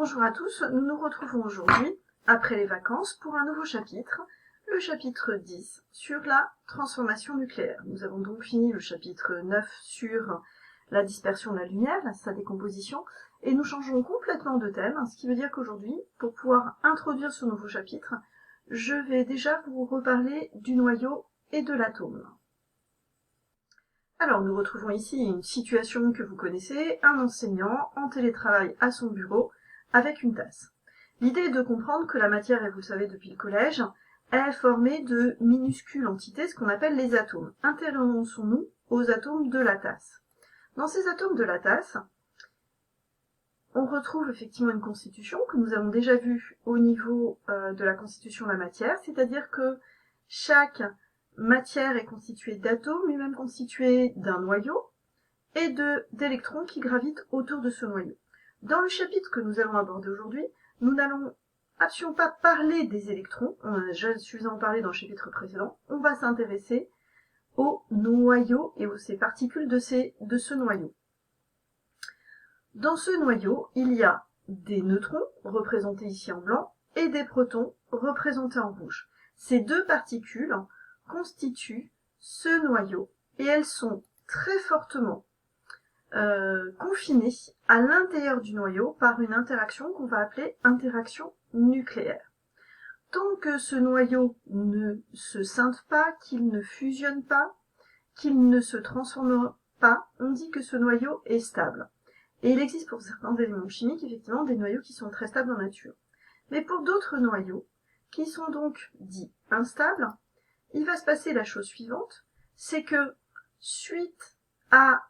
Bonjour à tous, nous nous retrouvons aujourd'hui, après les vacances, pour un nouveau chapitre, le chapitre 10 sur la transformation nucléaire. Nous avons donc fini le chapitre 9 sur la dispersion de la lumière, sa décomposition, et nous changeons complètement de thème, ce qui veut dire qu'aujourd'hui, pour pouvoir introduire ce nouveau chapitre, je vais déjà vous reparler du noyau et de l'atome. Alors, nous retrouvons ici une situation que vous connaissez, un enseignant en télétravail à son bureau avec une tasse. L'idée est de comprendre que la matière, et vous le savez depuis le collège, est formée de minuscules entités, ce qu'on appelle les atomes. Intéressons-nous aux atomes de la tasse. Dans ces atomes de la tasse, on retrouve effectivement une constitution que nous avons déjà vue au niveau de la constitution de la matière, c'est-à-dire que chaque matière est constituée d'atomes, lui-même constitué d'un noyau, et d'électrons qui gravitent autour de ce noyau. Dans le chapitre que nous allons aborder aujourd'hui, nous n'allons absolument pas parler des électrons, on en a déjà suffisamment parlé dans le chapitre précédent, on va s'intéresser au noyau et aux particules de ce noyau. Dans ce noyau, il y a des neutrons, représentés ici en blanc, et des protons, représentés en rouge. Ces deux particules constituent ce noyau, et elles sont très fortement confinées à l'intérieur du noyau par une interaction qu'on va appeler interaction nucléaire. Tant que ce noyau ne se scinde pas, qu'il ne fusionne pas, qu'il ne se transforme pas, on dit que ce noyau est stable. Et il existe pour certains éléments chimiques, effectivement, des noyaux qui sont très stables en nature. Mais pour d'autres noyaux, qui sont donc dits instables, il va se passer la chose suivante, c'est que suite à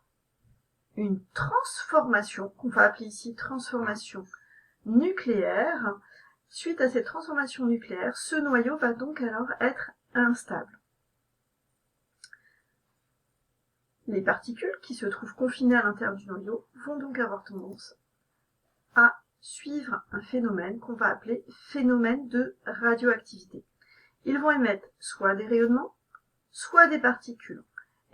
une transformation, qu'on va appeler ici transformation nucléaire, suite à cette transformation nucléaire, ce noyau va donc alors être instable. Les particules qui se trouvent confinées à l'intérieur du noyau vont donc avoir tendance à suivre un phénomène qu'on va appeler phénomène de radioactivité. Ils vont émettre soit des rayonnements, soit des particules.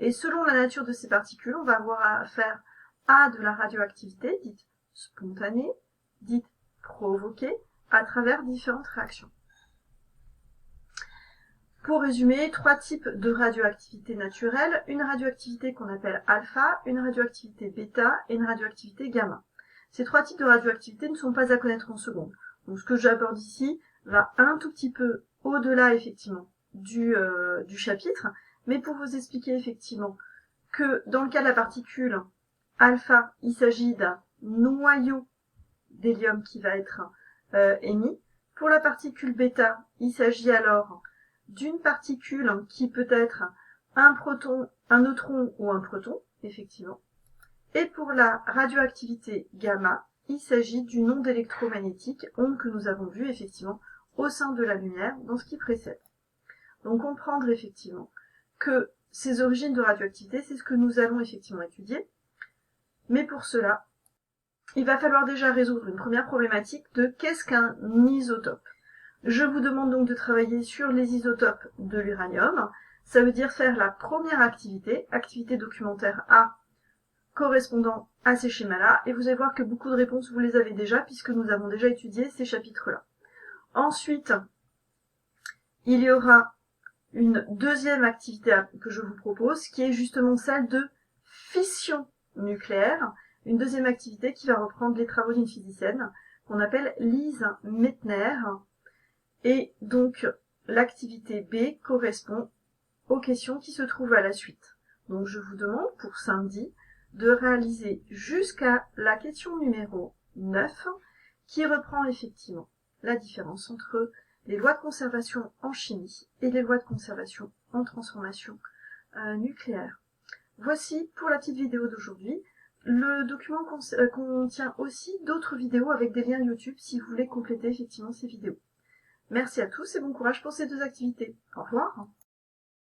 Et selon la nature de ces particules, on va avoir affaire à de la radioactivité, dite spontanée, dite provoquée, à travers différentes réactions. Pour résumer, trois types de radioactivité naturelle, une radioactivité qu'on appelle alpha, une radioactivité bêta et une radioactivité gamma. Ces trois types de radioactivité ne sont pas à connaître en secondes. Donc ce que j'aborde ici va un tout petit peu au-delà effectivement du chapitre, mais pour vous expliquer effectivement que dans le cas de la particule alpha, il s'agit d'un noyau d'hélium qui va être émis. Pour la particule bêta, il s'agit alors d'une particule qui peut être un proton, un neutron ou un proton, effectivement. Et pour la radioactivité gamma, il s'agit d'une onde électromagnétique, onde que nous avons vue effectivement au sein de la lumière dans ce qui précède. Donc comprendre effectivement que ces origines de radioactivité, c'est ce que nous allons effectivement étudier. Mais pour cela, il va falloir déjà résoudre une première problématique de qu'est-ce qu'un isotope. Je vous demande donc de travailler sur les isotopes de l'uranium. Ça veut dire faire la première activité, activité documentaire A, correspondant à ces schémas-là. Et vous allez voir que beaucoup de réponses, vous les avez déjà, puisque nous avons déjà étudié ces chapitres-là. Ensuite, il y aura une deuxième activité que je vous propose, qui est justement celle de fission nucléaire. Une deuxième activité qui va reprendre les travaux d'une physicienne qu'on appelle Lise Meitner. Et donc, l'activité B correspond aux questions qui se trouvent à la suite. Donc, je vous demande, pour samedi, de réaliser jusqu'à la question numéro 9, qui reprend effectivement la différence entre les lois de conservation en chimie et les lois de conservation en transformation nucléaire. Voici pour la petite vidéo d'aujourd'hui. Le document contient aussi d'autres vidéos avec des liens YouTube si vous voulez compléter effectivement ces vidéos. Merci à tous et bon courage pour ces deux activités. Au revoir.